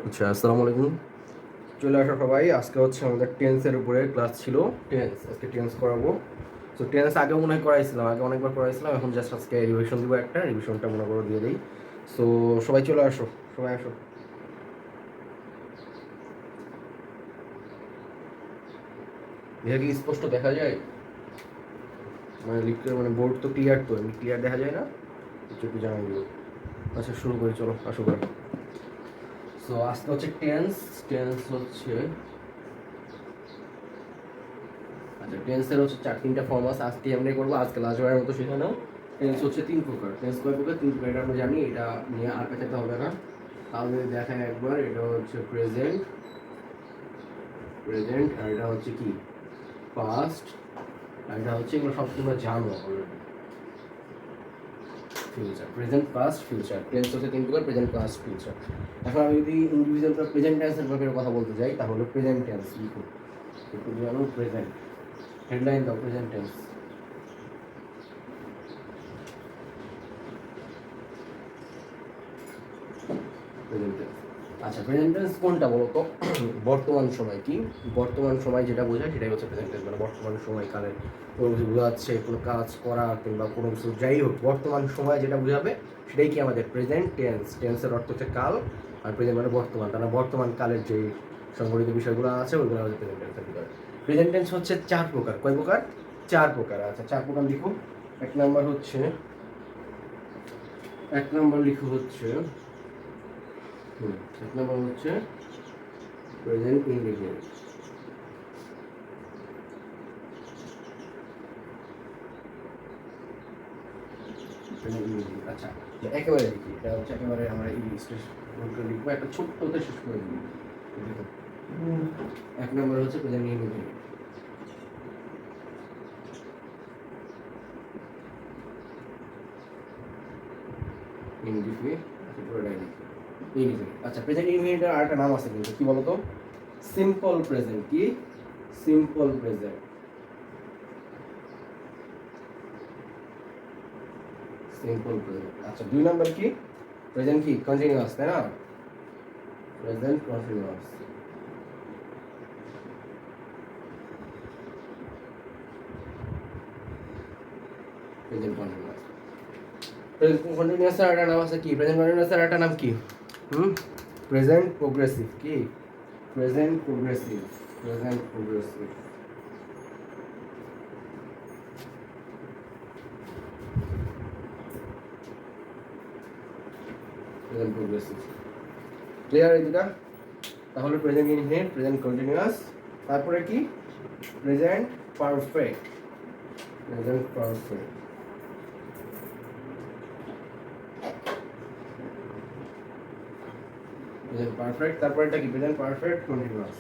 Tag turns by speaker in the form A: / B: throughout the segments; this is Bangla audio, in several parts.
A: আচ্ছা, আসসালামু আলাইকুম। চলে আসো সবাই। আজকে হচ্ছে আমাদের টেন্সের উপরে ক্লাস ছিল। আজকে টেন্স করাবো। সো টেন্স আগে মনে হয় করাইছিলাম, আগে অনেকবার করাইছিলাম। এখন জাস্ট আজকে রিভিশন দিব, একটা রিভিশনটা মনে করে দিয়ে দিই। সো সবাই চলে আসো, সবাই আসো। এটা কি স্পষ্ট দেখা যায়? মানে লিখতে মানে বোর্ড তো ক্লিয়ার, তো এমনি ক্লিয়ার দেখা যায় না? একটু জানাই দিব। আচ্ছা শুরু করি, চলো আসো করে। সো আজকে হচ্ছে টেন্স। টেন্স হচ্ছে আচ্ছা, টেন্সের হচ্ছে তিনটা ফর্ম আছে। আজকে আমরা করবো, আজকে লাস্টবারের মতো শেখানো। টেন্স হচ্ছে তিন প্রকার। টেন্স কয় প্রকার? তিন প্রকার। এটা আমরা জানি, এটা নিয়ে আর পেঁচাতে হবে না। তাহলে দেখায় একবার, এটা হচ্ছে প্রেজেন্ট, আর এটা হচ্ছে কি পাস্ট, আর এটা হচ্ছে এগুলো সব তোমরা জানো already, future. Present, past, future. Tense হচ্ছে তিন প্রকার: প্রেজেন্ট, পাস্ট, ফিউচার। এখন আমি যদি ইন্ডিভিজুয়াল প্রেজেন্ট টেন্সের ব্যাপারে কথা বলতে যাই, তাহলে প্রেজেন্ট টেন্স লিখুন, একটু জানো প্রেজেন্ট। হেডলাইন দাও প্রেজেন্ট টেন্স। Present tense. আচ্ছা, প্রেজেন্ট টেন্স কোনটা বলো তো? বর্তমান সময়। কি বর্তমান সময় যেটা বোঝায় সেটাই হচ্ছে প্রেজেন্ট টেন্স। মানে বর্তমান সময়কালের কোনো কিছু বোঝাচ্ছে, কোনো কাজ করা কিংবা কোনো কিছু যাই হোক, বর্তমান সময় যেটা বোঝাবে সেটাই কি আমাদের প্রেজেন্ট টেন্স। টেন্সের অর্থ হচ্ছে কাল, আর প্রেজেন্ট মানে বর্তমান। তারা বর্তমান কালের যে সংগঠিত বিষয়গুলো আছে ওইগুলো হচ্ছে প্রেজেন্ট টেন্সের ভিতরে। প্রেজেন্ট টেন্স হচ্ছে চার প্রকার। কয় প্রকার? চার প্রকার। আচ্ছা, চার প্রকার লিখো। এক নাম্বার লিখো হচ্ছে এক নম্বর হচ্ছে প্রেজেন্ট ইনডিফিনিট। আচ্ছা, একেবারে লিখি। এটা হচ্ছে একেবারে আমরা লিখবো, একটা ছোট্টতে শেষ করে দিই। এক নম্বর হচ্ছে প্রেজেন্ট ইনডিফিনিট। ইনডিফিনিট পুরোটাই লিখি। ইনডিফিনিট। আচ্ছা, প্রেজেন্ট ইনডিফিনিটের আরেকটা নাম আছে কিন্তু, কি বলতো? Simple present. কি? Simple present. Simple present. আচ্ছা, দুই নাম্বার কি? প্রেজেন্ট কি? কন্টিনিউয়াস, তাই না? Present continuous. Present continuous. Present কন্টিনিউয়াসের একটা নাম আছে কি? প্রেজেন্ট কন্টিনিউয়াসের একটা নাম কি? Present progressive. কি? Present progressive. Present progressive. Present progressive. Clear এই দুটা? তাহলে প্রেজেন্ট ইনডিফিনিট, প্রেজেন্ট কন্টিনিউয়াস, তারপরে কি? Present perfect. Present perfect. Present perfect, তারপরে এটা কি? Present perfect continuous.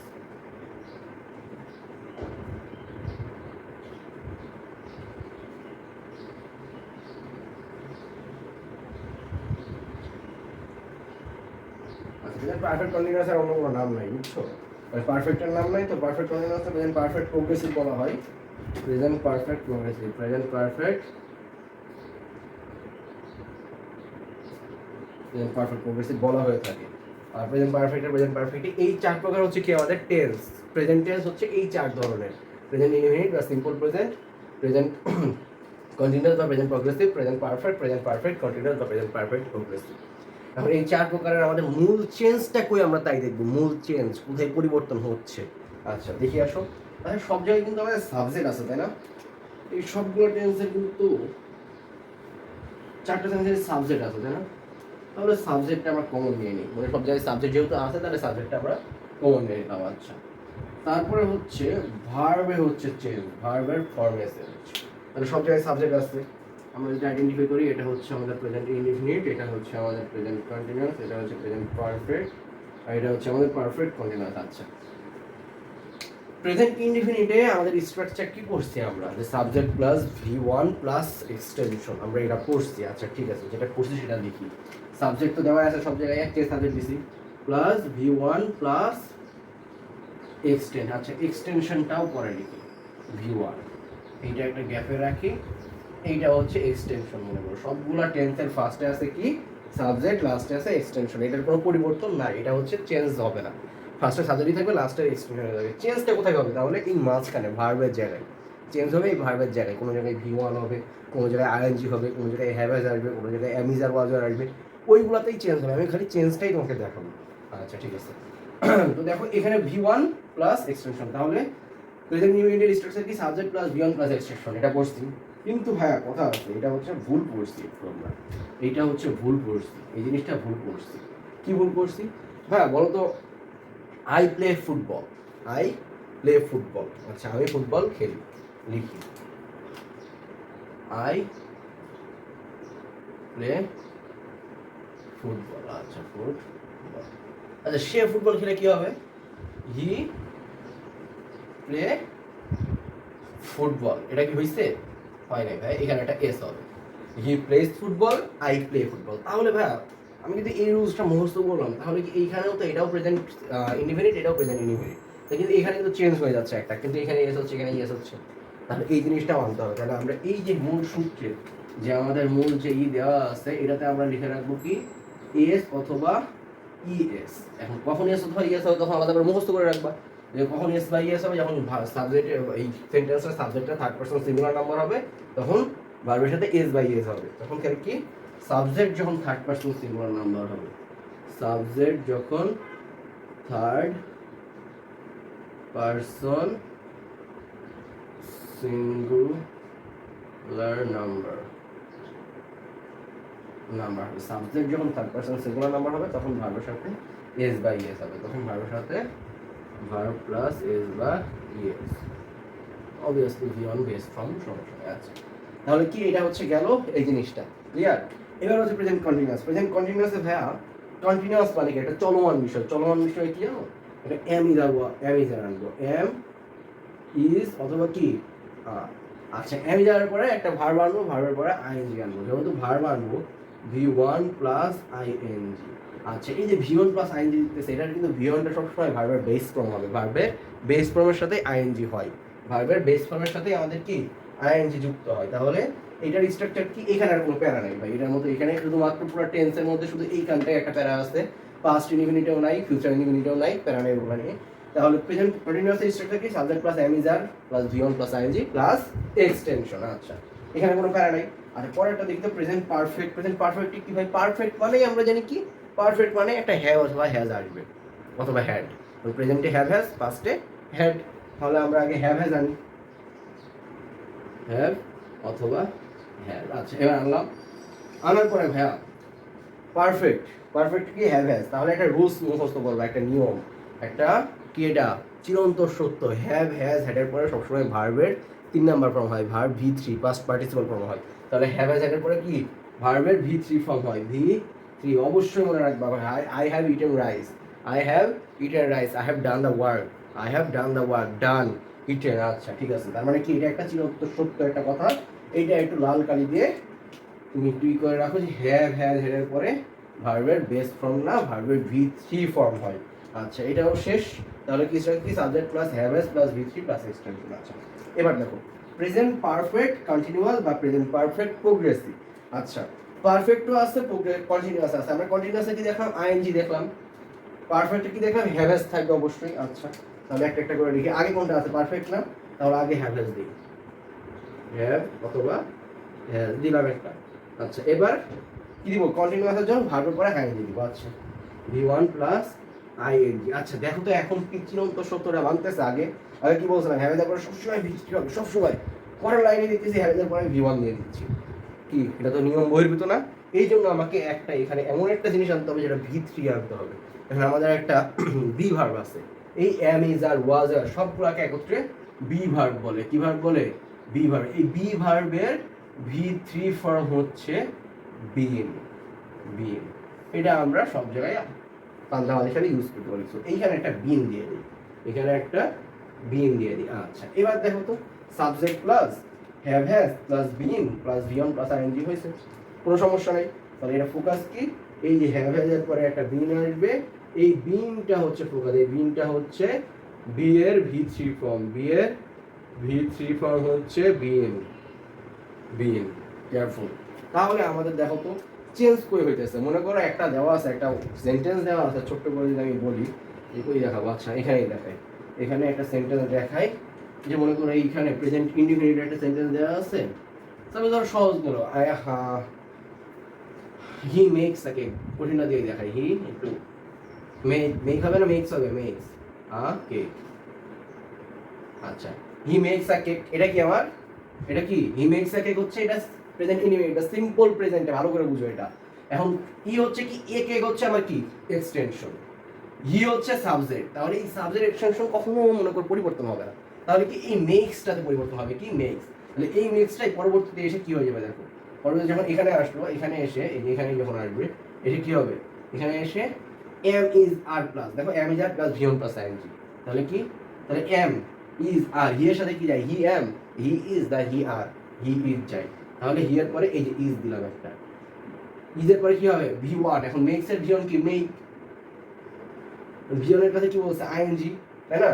A: আচ্ছা, প্রেজেন্ট পারফেক্ট কন্টিনিউয়াস আর অন্য কোনো নাম নাই, বুঝছো? পারফেক্টের নাম নাই, তো perfect continuous present perfect progressive বলা হয়। Present perfect progressive. Present perfect progressive বলা হয়ে থাকে। আর প্রেজেন্ট পারফেক্টে এই চার প্রকার হচ্ছে কি আমাদের টেন্স। প্রেজেন্ট টেন্স হচ্ছে এই চার ধরনের: প্রেজেন্ট ইনডিফিনিট বা সিম্পল প্রেজেন্ট, প্রেজেন্ট কন্টিনিউয়াস বা present progressive, present perfect continuous বা প্রেজেন্ট পারফেক্ট প্রোগ্রেসিভ। এখন এই চার প্রকারের আমাদের মূল চেঞ্জটা কই আমরা তাই দেখব। মূল চেঞ্জ কোথায় পরিবর্তন হচ্ছে। আচ্ছা, দেখি আসো। তাহলে সব জায়গায় কিন্তু আমাদের সাবজেক্ট আছে, তাই না? এই সবগুলো টেন্সের কিন্তু চারটা টেন্সের সাবজেক্ট আছে, তাই না? তাহলে সাবজেক্টটা আমরা কমন নিয়ে নিই। মানে সব জায়গায় সাবজেক্ট যেহেতু আছে, তাহলে সাবজেক্টটা আমরা কমন নিয়ে নিলাম। আচ্ছা, তারপরে হচ্ছে ভার্বে হচ্ছে চেঞ্জ, ভার্বের ফর্মে চেঞ্জ। তাহলে সব জায়গায় সাবজেক্ট আছে, আমরা যদি আইডেন্টিফাই করি, এটা হচ্ছে আমাদের প্রেজেন্ট ইনডিফিনিট, এটা হচ্ছে আমাদের প্রেজেন্ট কন্টিনিউয়াস, এটা হচ্ছে প্রেজেন্ট পারফেক্ট, আর এটা হচ্ছে আমাদের পারফেক্ট কন্টিনিউয়াস। আচ্ছা, প্রেজেন্ট ইনডিফিনিটে আমাদের স্ট্রাকচার কি করছি আমরা? যে subject plus V1 plus extension, আমরা এটা করছি। আচ্ছা ঠিক আছে, যেটা করছি সেটা লিখি। সাবজেক্ট তো দেওয়া আছে সব জায়গায়, একটাই সাবজেক্ট দিছি, প্লাস V1 প্লাস এক্সটেন্ড। আচ্ছা, এক্সটেনশনটাও পরে লিখি, V1, এইটা একটা গ্যাপে রাখি, এইটা হচ্ছে এক্সটেনশন। মনে করো সবগুলা টেন্সের ফার্স্টে আছে কি? সাবজেক্ট, লাস্টে আছে এক্সটেনশন, এটার কোনো পরিবর্তন নাই, এটা হচ্ছে চেঞ্জ হবে না। ফার্স্টে সাবজেক্টই থাকবে, লাস্টে এক্সটেনশন হয়ে যাবে। চেঞ্জটা কোথায় হবে তাহলে? এই মাঝখানে ভার্বের জায়গায় চেঞ্জ হবে, এই ভার্বের জায়গায় কোনো জায়গায় V1 হবে, কোনো জায়গায় আইএনজি হবে, কোনো জায়গায় হ্যাভ হ্যাজ আসবে, কোনো জায়গায় অ্যামিজ আর ওয়াজ আর আসবে, ওইগুলোতেই চেঞ্জ হবে। আমি খালি চেঞ্জটাই তোমাকে দেখাবো। আচ্ছা ঠিক আছে। তো দেখো এখানে V1 প্লাস এক্সটেনশন, তাহলে প্রেজেন্ট নিউ ইন্ডিয়ার স্ট্রাকচার কি subject plus V1 plus extension, এটা পড়ছি। কিন্তু হ্যাঁ কথা আছে, এটা হচ্ছে ভুল পড়ছি আমরা, এইটা হচ্ছে ভুল পড়ছি, এই জিনিসটা ভুল পড়ছি। কি ভুল পড়ছি হ্যাঁ বলো তো? I play football, I play football, আচ্ছা আমি ফুটবল খেলি, লিখি আই প্লে ফুটবল, আচ্ছা ফুটবল, আচ্ছা সে ফুটবল খেলে কি হবে? হি প্লে ফুটবল, এটা কি হয়েছে? হয় নাই ভাই, এখানে একটা এস হবে। He plays football, I play football. তাহলে ভাই আমি যদি এই রুলসটা মুখস্থ করলাম, তাহলে কি এইখানেও তো এটাও প্রেজেন্ট ইনডিফিনিট, এটাও প্রেজেন্ট ইনডিফিনিট, কিন্তু এখানে কিন্তু চেঞ্জ হয়ে যাচ্ছে একটা, কিন্তু এখানে এস হচ্ছে, এখানে ইয়েস হচ্ছে। তাহলে এই জিনিসটা মানতে হবে। তাহলে আমরা এই যে মূল সূত্রে যে আমাদের মূল যে দেওয়া আছে, এটাতে আমরা লিখে রাখবো কি এস অথবা ইএস। এখন কখন এস অথবা ইএস হবে তখন আলাদা করে মুখস্থ করে রাখবা, যে কখন এস বা ইএস হবে, যখন সাবজেক্টে এই সেন্টেন্সের সাবজেক্টটা থার্ড পারসন সিঙ্গুলার নাম্বার হবে, তখন ভার্বের সাথে এস বাই এস হবে। তখন কি সাবজেক্ট যখন থার্ড পারসন সিঙ্গুলার নাম্বার হবে, সাবজেক্ট যখন থার্ড পারসন সিঙ্গুলার নাম্বার হবে, সাবজেক্ট যখন থার্ড পারসন সিঙ্গুলার নাম্বার হবে, তখন ভার্বের সাথে এস বাই এস হবে, তখন ভার্বের সাথে ভার্ব প্লাস এস বা ES, obviously V1 base form সমস্যা আছে। তাহলে কি এটা হচ্ছে গেল এই জিনিসটা ক্লিয়ার। এবার হচ্ছে প্রেজেন্ট কন্টিনিউয়াস। প্রেজেন্ট কন্টিনিউয়াসে ভাইয়া কন্টিনিউয়াস মানে কি? এটা চলমান বিষয়। চলমান বিষয় কি জানো? এটা এম ইজ আনবো, এম ইজ অথবা কি আচ্ছা এম ইজ আনার পরে একটা ভার্ব আনবো, ভার্বের পরে আইএনজি আনবো। যেহেতু ভার্ব আনবো V1 প্লাস আইএনজি, আচ্ছা এই যে V1 প্লাস আইএনজি দিতেছে, এটা কিন্তু V1টা সবসময় ভার্বের বেস ফর্ম হবে, ভার্বের বেস ফর্মের সাথে আইএনজি হয়, ভার্বের বেস ফর্মের সাথে আমাদের কি আইএনজি যুক্ত হয়। তাহলে এটার স্ট্রাকচার কি? এখানে আর কোনো প্যারা নাই ভাই, এটার মধ্যে এখানে শুধুমাত্র পুরো টেন্সের মধ্যে শুধু এইখানটায় একটা প্যারা আছে, পাস্ট ইনডিফিনিটেও নাই, ফিউচার ইনডিফিনিটেও নাই, প্যারা নেই ওগুলো নিয়ে। তাহলে প্রেজেন্ট কন্টিনিউয়াস স্ট্রাকচার কি? Subject plus am is are plus V1 plus ING plus extension, আচ্ছা এখানে কোনো প্যারা নাই। আর পরেরটা দেখি তো প্রেজেন্ট পারফেক্ট। প্রেজেন্ট পারফেক্ট কি ভাই? পারফেক্ট মানেই আমরা জানি কি পারফেক্ট মানে একটা হ্যাভ অথবা হ্যাজ আসবে অথবা হ্যাড। প্রেজেন্টে হ্যাভ হ্যাজ, পাস্টে হ্যাড। তাহলে আমরা আগে হ্যাভ হ্যাজ আনি, হ্যাভ অথবা হ্যাভ। আচ্ছা এবার আনলাম, আনার পরে ভাইয়া পারফেক্ট, পারফেক্ট কি? Have has. তাহলে একটা রুলস মুখস্থ করবো, একটা নিয়ম, একটা কি, এটা চিরন্তর সত্য। হ্যাভ হ্যাজ হ্যাডের পরে সবসময় ভার্বের 3 নাম্বার ফর্ম হয়, verb V3 past participle form হয়। তাহলে হ্যাভ হ্যাজ হ্যাডের পরে কি ভার্বের V3 ফর্ম হয়, V3। অবশ্যই মনে রাখবা I have eaten rice, I have eaten rice, I have done the work, I have done the work, done eaten. আচ্ছা ঠিক আছে, তার মানে কি এটা একটা চিরন্তর সত্য একটা কথা। এইটা একটু লাল কালি দিয়ে তুমি তুই করে রাখো যে হ্যাভ হ্যাজ হেডের পরে ভার্বের বেস ফর্ম না, ভার্বের V3 ফর্ম হয়। আচ্ছা এটাও শেষ। তাহলে কি subject plus have has plus V3 plus extension. আচ্ছা এবার দেখো প্রেজেন্ট পারফেক্ট কন্টিনিউয়াস বা প্রেজেন্ট পারফেক্ট প্রোগ্রেসিভ। আচ্ছা পারফেক্টও আছে, কন্টিনিউয়াস আছে। আমরা কন্টিনিউয়াসে কি দেখলাম? আইএনজি দেখলাম। পারফেক্টে কি দেখলাম? হ্যাভ হ্যাজ থাকবে অবশ্যই। আচ্ছা তাহলে একটা একটা করে লিখি, আগে কোনটা আছে? পারফেক্ট না, তাহলে আগে হ্যাভ হ্যাজ দিই, হ্যাভ অথবা হ্যাজ দিলাম একটা। আচ্ছা এবার কি দিব? কন্টিনিউয়াসের জন্য ভার্বের পরে আইএনজি দিব। আচ্ছা V1 প্লাস আইএনজি। আচ্ছা দেখো তো এখন কি চিরন্তর সত্যটা মানতেছে? আগে আগে কি বলছিলাম? হ্যাভেজের পরে সবসময় V3 হবে, সবসময় পরের লাইনে দিতেছি হ্যাভেজের পরে V1 দিয়ে দিচ্ছি। কি এটা তো নিয়ম বহির্ভূত না? এই জন্য আমাকে একটা এখানে এমন একটা জিনিস আনতে হবে যেটা V3 আনতে হবে। এখন আমাদের একটা বি ভার্ব আছে, এই এম ইজ আর ওয়াজ আর সবগুলোকে একত্রে বি ভার্ব বলে। কি ভার্ব বলে? Be verb. এই বি ভার্বের V3 ফর্ম হচ্ছে বিন, বিন। এটা আমরা সব জায়গায় পাঞ্জাব হিসাবে ইউজ করতে পারি। এইখানে একটা বিন দিয়ে দিই, এখানে একটা বিন দিয়ে দিই। আচ্ছা এবার দেখো তো subject plus have has plus been plus V1 plus ING হয়েছে, কোনো সমস্যা নেই। তাহলে এটা ফোকাস কি? এই যে হ্যাভ হ্যাজের পরে একটা বিন আসবে, এই বিনটা হচ্ছে ফোকাস, এই বিনটা হচ্ছে বি এর V3 ফর্ম, বি এর V3 ফর্ম হচ্ছে বিন, বিন। কেয়ারফুল। তাহলে আমাদের দেখো তো চেঞ্জ করে হইতেছে। মনে করো একটা দেওয়া আছে, একটা সেন্টেন্স দেওয়া আছে, ছোট্ট করে যদি আমি বলি, কই দেখাবো, আচ্ছা এখানেই দেখাই, এখানে একটা সেন্টেন্স দেখাই, যে মনে করো এইখানে প্রেজেন্ট ইনডিফিনিট একটা সেন্টেন্স দেওয়া আছে, তবে ধরো সহজ করো, হি মেক্স আ কেক, কঠিনটা দিয়ে দেখাই, হি একটু মেক হবে না, মেক্স হবে, মেক্স আ কেক। আচ্ছা, হি মেক্স আ কেক, এটা কি আমার, এটা কি হি মেক্স আ কেক হচ্ছে, এটা প্রেজেন্ট ইনডিফিনিট, এটা সিম্পল প্রেজেন্টে, ভালো করে বুঝো এটা। এখন ই হচ্ছে কি, এ কেক হচ্ছে আমার কি এক্সটেনশন, হি হচ্ছে সাবজেক্ট, তাহলে এই সাবজেক্ট এক্সটেনশন কখনো মনে করো পরিবর্তন হবে না, তাহলে কি এই মেক্সটাতে পরিবর্তন হবে, কি মেক্স, তাহলে এই মেক্সটাই পরবর্তীতে এসে কি হয়ে যাবে দেখো, পরবর্তীতে যখন এখানে আসলো, এখানে এসে এই যে এখানে যখন আসবে, এসে কি হবে, এখানে এসে এম ইজ আর প্লাস, দেখো am is are plus been plus ING, তাহলে কি, তাহলে এম ইজ আর, হি এর সাথে কি যায়, he am, he is the he are, he is যায়, তাহলে হি এর পরে এই যে ইজ দিলাম একটা, ইজের পরে কি হবে, ভি ওয়াট, এখন মেক্স এর ভিয়ন কি, মেক, ভিয়নের কাছে কি বলছে, আইএনজি, তাই না,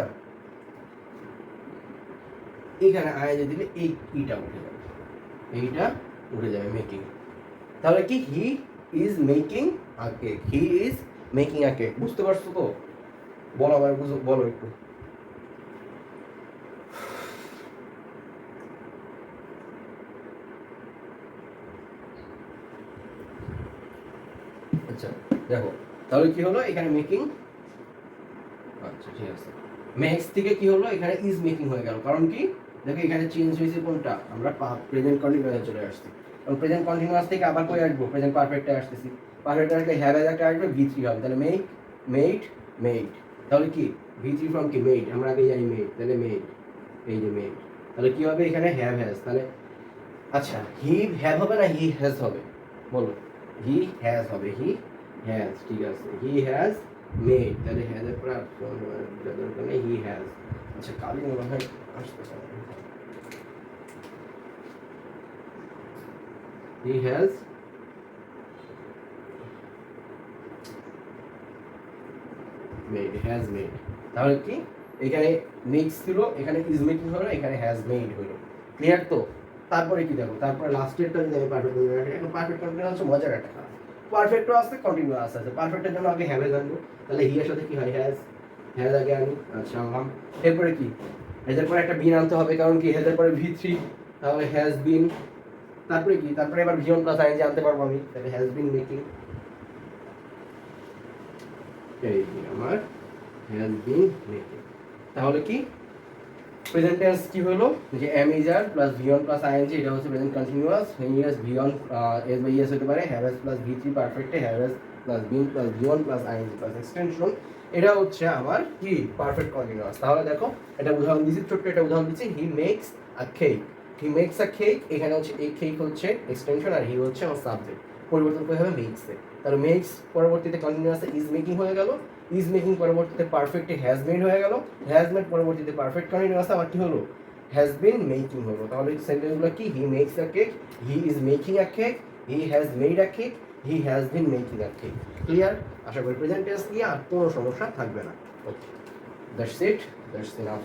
A: এইখানে আইএনজি দিলে এই ইটা উঠে যাবে, এইটা উঠে যাবে, মেকিং, তাহলে কি হি is making a cake, he is making a cake, বুঝতে পারছো তো, বলো আবার, বলো একটু। আচ্ছা দেখো, তাহলে কি হলো এখানে মেকিং, আচ্ছা ঠিক আছে, মেক্স থেকে কি হলো, এখানে ইজ মেকিং হয়ে গেল, কারণ কি দেখো এখানে চেঞ্জ হয়েছে কোনটা, আমরা প্রেজেন্ট কন্টিনিউয়াসে চলে আসছি, কারণ প্রেজেন্ট কন্টিনিউয়াস থেকে আবার কই আসবো, প্রেজেন্ট পারফেক্টে আসতেছি, পারফেক্টে আসলে হ্যাভ এজ একটা আসবে, ভি থ্রি হবে, তাহলে মেক, মেড, মেড, তাহলে কি ভি থ্রি ফ্রম কি মেড, আমরা আগে জানি মেড, তাহলে মেড, এই যে মেড, তাহলে কি হবে এখানে হ্যাভ হ্যাজ, তাহলে আচ্ছা হি হ্যাভ হবে না হি হ্যাজ হবে, বলো, হি হ্যাজ হবে, হি হ্যাজ, ঠিক আছে, হি হ্যাজ মেড, তাহলে হ্যাজ এর পর দরকার নেই, হি হ্যাজ, আচ্ছা কালি মনে হয় আসতেছে, হি হ্যাজ মেড, হ্যাজ মেড, তাহলে কি এখানে মেক্স ছিল, এখানে ইজ মেকিং হলো, এখানে হ্যাজ মেড হলো, ক্লিয়ার তো, তারপরে কি দেখো, তারপরে লাস্টেরটা যদি আমি পারফেক্ট বলি, এখন পারফেক্ট কন্টিনিউয়াস হচ্ছে মজার একটা কাজ, পারফেক্টও আছে কন্টিনিউয়াস আছে, পারফেক্টের জন্য আগে হ্যাভে জানবো, তাহলে হি এর সাথে কি হয়, হ্যাজ, হ্যাজ আগে আনি, আচ্ছা আনলাম, এরপরে কি, হ্যাজের পরে একটা বিন আনতে হবে, কারণ কি হ্যাজের পরে ভি থ্রি, তাহলে হ্যাজ বিন, তারপরে কি, তারপরে এবার ভিয়ন প্লাস আইএনজি আনতে পারবো আমি, তাহলে হ্যাজ বিন মেকিং, এই আমার হ্যাজ বিন মেকিং, তাহলে কি প্রেজেন্ট টেন্স কি হলো, যে am is are plus V one plus ING, এটা হচ্ছে present continuous, ES V one S by ES হতে পারে, have S plus V three পারফেক্টে, have S plus been plus V one plus ING plus extension, এটা হচ্ছে আমার কি পারফেক্ট কন্টিনিউয়াস। তাহলে দেখো এটা উদাহরণ দিচ্ছি, ছোট্ট একটা উদাহরণ দিচ্ছি, he makes a cake, he makes a cake, এখানে হচ্ছে এই কেক হচ্ছে এক্সটেনশন, আর হি হচ্ছে আমার সাবজেক্ট, পরিবর্তন করে হবে মেক্সে, তাহলে মেক্স পরবর্তীতে কন্টিনিউয়াসে ইজ মেকিং হয়ে গেল, ইজ মেকিং পরবর্তীতে পারফেক্টে হ্যাজ মেড হয়ে গেল, হ্যাজ মেড পরবর্তীতে পারফেক্ট কন্টিনিউয়াস আবার কি হলো, হ্যাজ বিন মেকিং হলো, তাহলে সেন্টেন্সগুলো কি, he makes a cake, he is making a cake, he has made a cake, he has been making a cake, clear, আশা করি প্রেজেন্ট টেন্স নিয়ে আর কোনো সমস্যা থাকবে না, okay, that's it, that's enough.